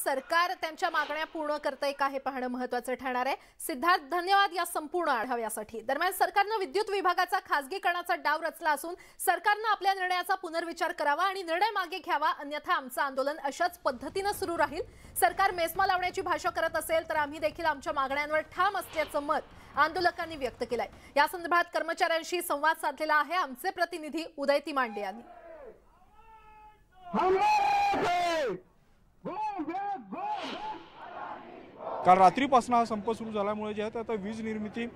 सरकार त्यांच्या मागण्या पूर्ण करतंय का हे पाहणं महत्त्वाचं ठरणार आहे। सिद्धार्थ, धन्यवाद या संपूर्ण आढाव्यासाठी। दरम्यान सरकारने विद्युत विभागाचा खासगीकरणाचा डाव रचला असून सरकारने आपल्या निर्णयाचा पुनर्विचार करावा आणि निर्णय मागे घ्यावा, अन्यथा आमचं आंदोलन अशाच पद्धतीने सुरू राहील। सरकार मेस्मा लावण्याची भाषा करत असेल तर आम्ही देखील आमच्या मागण्यांवर ठाम असल्याचं मत आंदोलकांनी व्यक्त केलंय। या संदर्भात कर्मचाऱ्यांशी संवाद साधलेला आहे आमचे प्रतिनिधी उदय तिमांडे यांनी। काल रात्रीपासून हा संप सुरू झाल्यामुळे जे आहे आता वीज निर्मिती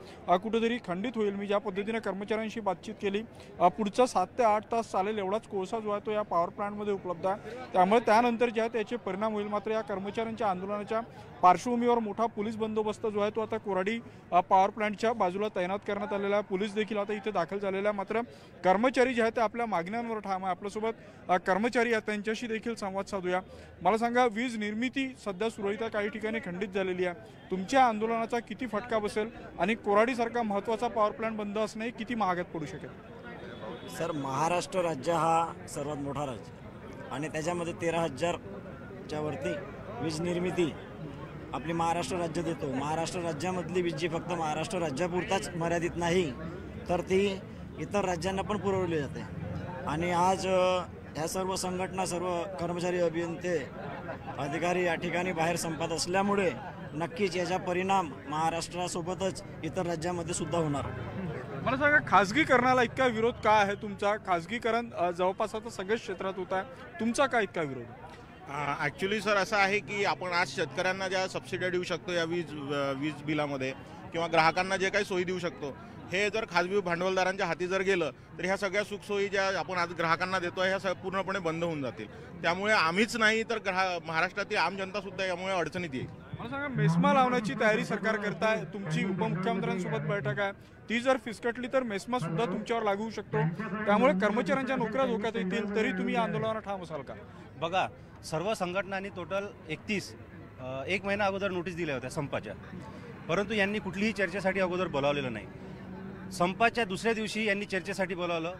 कुठेतरी खंडित होईल। मी ज्या पद्धतीने कर्मचाऱ्यांशी बातचीत केली, पुढचा 7 ते 8 तास चालेल एवढाच कोळसा जो आहे तो या पॉवर प्लांटमध्ये उपलब्ध आहे, त्यामुळे त्यानंतर जे आहे त्याचे परिणाम होईल। मात्र या कर्मचाऱ्यांच्या आंदोलनाच्या पार्श्वभूमीवर मोठा पोलीस बंदोबस्त जो आहे तो आता कोराडी पॉवर प्लांटच्या बाजूला तैनात करण्यात आलेला आहे। पोलीस देखील आता इथे दाखल झालेला आहे। मात्र कर्मचारी जे आहेत ते आपल्या मागण्यांवर ठाम आहे। आपल्यासोबत कर्मचारी आहेत, त्यांच्याशी देखील संवाद साधूया। मला सांगा, वीज निर्मिती सध्या सुरळीत काही ठिकाणी खंडित झालेली आहे, तुमच्या आंदोलनाचा किती फटका बसेल आणि कोराडीसारखा महत्त्वाचा पॉवर प्लांट बंद असणे किती महागात पडू शकेल? सर, महाराष्ट्र राज्य हा सर्वात मोठा राज्य आणि त्याच्यामध्ये 13,000च्या वरती वीज निर्मिती आपली महाराष्ट्र राज्य देतो। महाराष्ट्र राज्यामधली वीज जी फक्त महाराष्ट्र राज्यापुरताच मर्यादित नाही, तर ती इतर राज्यांना पण पुरवली जाते। आणि आज ह्या सर्व संघटना, सर्व कर्मचारी, अभियंते, अधिकारी या ठिकाणी बाहेर संपात असल्यामुळे नक्कीच याचा परिणाम महाराष्ट्रासोबतच इतर राज्यामध्ये सुद्धा होणार। मला सांगा, खाजगीकरणाला इतका विरोध का आहे तुमचा? खाजगीकरण जवळपास आता सगळ्याच क्षेत्रात होत आहे, तुमचा काय इतका विरोध? ॲक्च्युली सर असं आहे की आपण आज शेतकऱ्यांना ज्या सबसिड्या देऊ शकतो या वीज बिलामध्ये किंवा ग्राहकांना जे काही सोयी देऊ शकतो, हे जर खाजगी भांडवलदारांच्या हाती जर गेलं तर ह्या सगळ्या सुखसोयी ज्या आपण आज ग्राहकांना देतो ह्या पूर्णपणे बंद होऊन जातील। त्यामुळे आम्हीच नाही तर महाराष्ट्रातील आम जनता सुद्धा यामुळे अडचणीत येईल। मला सांगा, मेस्मा लावण्याची तयारी सरकार करताय, तुमची उपमुख्यमंत्र्यांसोबत बैठक आहे, ती जर फिसकटली तर मेस्मा सुद्धा तुमच्यावर लागू होऊ शकतो, त्यामुळे कर्मचाऱ्यांच्या नोकऱ्या धोक्यात येतील, तरी तुम्ही आंदोलनाला ठाम असाल का? बघा, सर्व संघटनांनी टोटल 1 महिना अगोदर नोटीस दिल्या होत्या संपाच्या, परंतु यांनी कुठलीही चर्चेसाठी अगोदर बोलावलेलं नाही। संपाच्या दुसऱ्या दिवशी यांनी चर्चेसाठी बोलावलं,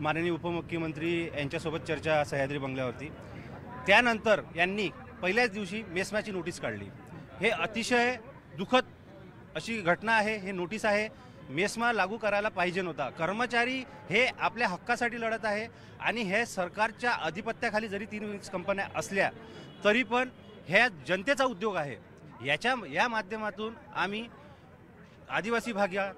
माननीय उपमुख्यमंत्री यांच्यासोबत चर्चा सह्याद्री बंगल्यावरती। त्यानंतर यांनी पहिल्याच दिवशी मेस्माची नोटीस काढली। हे अतिशय दुःखद अशी घटना आहे, हे नोटीस आहे। मेस्मा लागू करायला पाहिजे नव्हता। कर्मचारी हे आपल्या हक्कासाठी लढत आहे आणि हे सरकारच्या अधिपत्याखाली जरी 3 वीज कंपन्या असल्या तरी पण ह्या जनतेचा उद्योग आहे। या माध्यमातून आम्ही आदिवासी भाग्या,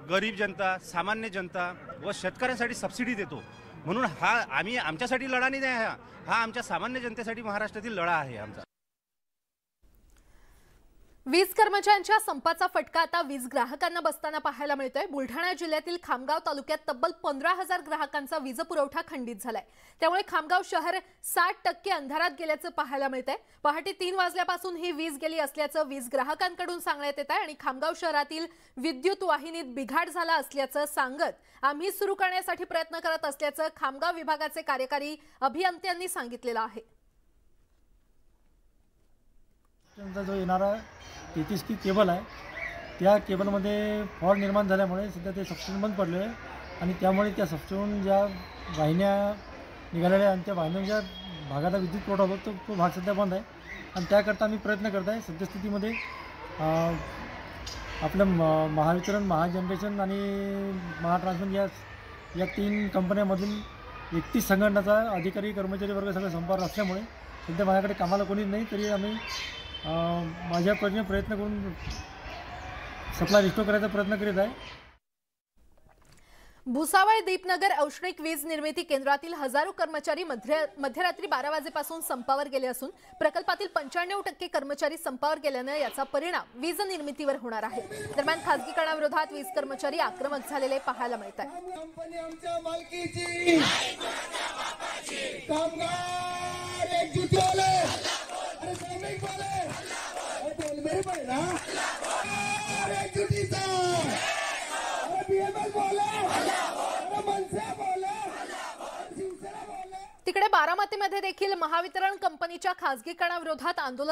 गरीब जनता, सामान्य जनता व शेतकऱ्यांसाठी सबसिडी देतो, म्हणून हा आम्ही आमच्यासाठी लढा नाही आहे, हा आमच्या सामान्य जनतेसाठी महाराष्ट्रातील लढा आहे आमचा। वीज कर्मचाऱ्यांच्या संपाचा फटका आता वीज ग्राहकांना बसताना पाहायला मिळतोय। बुलढाणा जिल्ह्यातील खामगाव तालुक्यात तब्बल 15,000 ग्राहकांचा वीज पुरवठा खंडित झालाय, त्यामुळे खामगाव शहर 60% अंधारात गेल्याचं पाहायला मिळतंय। पहाटे 3 वाजल्यापासून ही वीज गेली असल्याचं वीज ग्राहकांकडून सांगण्यात येत आहे आणि खामगाव शहरातील विद्युत वाहिनीत बिघाड झाला असल्याचं सांगत आम्ही सुरू करण्यासाठी प्रयत्न करत असल्याचं खामगाव विभागाचे कार्यकारी अभियंत्यांनी सांगितलेलं आहे। जो येणारा 33 की केबल आहे, त्या केबलमध्ये फॉल्ट निर्माण झाल्यामुळे सध्या ते सबस्टेशन बंद पडले आहे आणि त्यामुळे त्या सबस्टेशन ज्या वाहिन्या निघालेल्या आणि त्या वाहिन्यांच्या भागाला विद्युत पुरवठा होतो तो भाग सध्या बंद आहे आणि त्याकरता आम्ही प्रयत्न करत आहे। सद्यस्थितीमध्ये आपलं महावितरण, महाजनरेशन आणि महाट्रान्समिशन या 3 कंपन्यामधील 31 संघटनाचा अधिकारी, कर्मचारी वर्ग सगळं संपावर असल्यामुळे सध्या माझ्याकडे कामाला कोणीच नाही, तरी आम्ही माझ्या परीने प्रयत्न करून सप्लाय रिस्टोर करायचा प्रयत्न करीत आहे। भुसावळ दीपनगर औष्णिक वीज निर्मिती केंद्रातील हजारो कर्मचारी मध्यरात्री 12 वाजेपासून संपावर गेले असून प्रकल्पातील 95% कर्मचारी संपावर गेल्याने याचा परिणाम वीज निर्मितीवर होणार आहे। दरम्यान खासगीकरणाविरोधात वीज कर्मचारी आक्रमक झालेले पाहायला मिळत आहे। तिकडे बारामतीमध्ये देखील महावितरण कंपनीच्या खासगीकरणाविरोधात आंदोलन